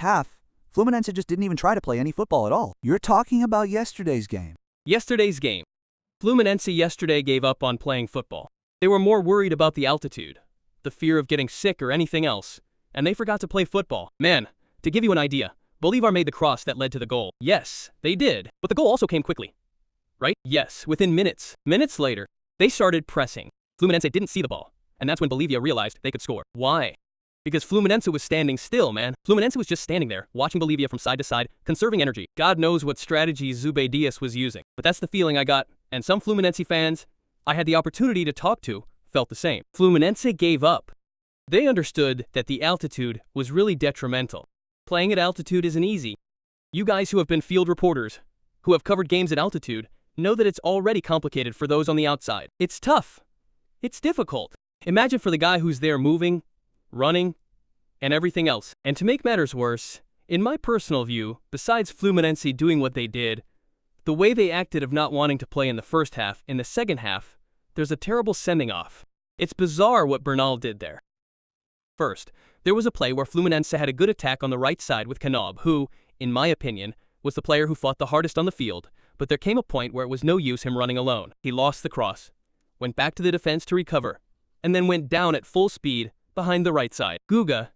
half, Fluminense just didn't even try to play any football at all. You're talking about yesterday's game. Yesterday's game. Fluminense yesterday gave up on playing football. They were more worried about the altitude, the fear of getting sick or anything else, and they forgot to play football. Man, to give you an idea, Bolivar made the cross that led to the goal. Yes, they did, but the goal also came quickly. Right? Yes, within minutes. Minutes later, they started pressing. Fluminense didn't see the ball, and that's when Bolivia realized they could score. Why? Because Fluminense was standing still, man. Fluminense was just standing there, watching Bolivia from side to side, conserving energy. God knows what strategy Zubay Diaz was using, but that's the feeling I got, and some Fluminense fans I had the opportunity to talk to felt the same. Fluminense gave up. They understood that the altitude was really detrimental. Playing at altitude isn't easy. You guys who have been field reporters, who have covered games at altitude, know that it's already complicated for those on the outside. It's tough. It's difficult. Imagine for the guy who's there moving, running, and everything else. And to make matters worse, in my personal view, besides Fluminense doing what they did, the way they acted of not wanting to play in the first half, in the second half, there's a terrible sending off. It's bizarre what Bernal did there. First, there was a play where Fluminense had a good attack on the right side with Canob, who, in my opinion, was the player who fought the hardest on the field, but there came a point where it was no use him running alone. He lost the cross, went back to the defense to recover, and then went down at full speed behind the right side. Guga,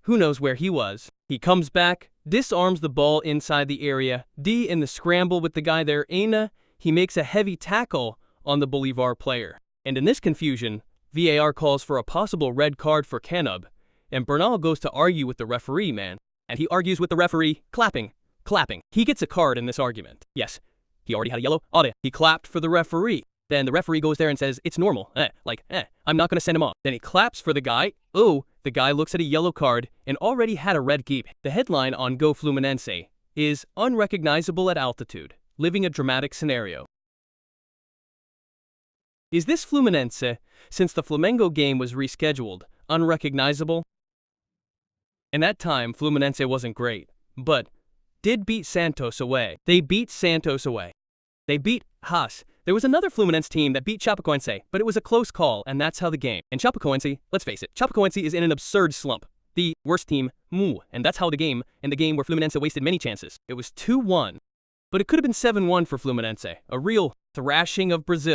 who knows where he was. He comes back, disarms the ball inside the area. D in the scramble with the guy there, Aina, he makes a heavy tackle on the Bolivar player. And in this confusion, VAR calls for a possible red card for Canob, and Bernal goes to argue with the referee, man. And he argues with the referee, clapping. He gets a card in this argument. Yes, he already had a yellow. He clapped for the referee. Then the referee goes there and says, it's normal. I'm not going to send him off. Then he claps for the guy. Oh, the guy looks at a yellow card and already had a red keep. The headline on Go Fluminense is unrecognizable at altitude, living a dramatic scenario. Is this Fluminense, since the Flamengo game was rescheduled, unrecognizable? In that time, Fluminense wasn't great, but did beat Santos away. They beat Santos away. They beat Haas. There was another Fluminense team that beat Chapecoense, but it was a close call, and that's how the game. And Chapecoense, let's face it, Chapecoense is in an absurd slump. The worst team, and that's how the game, in the game where Fluminense wasted many chances. It was 2-1, but it could have been 7-1 for Fluminense, a real thrashing of Brazil.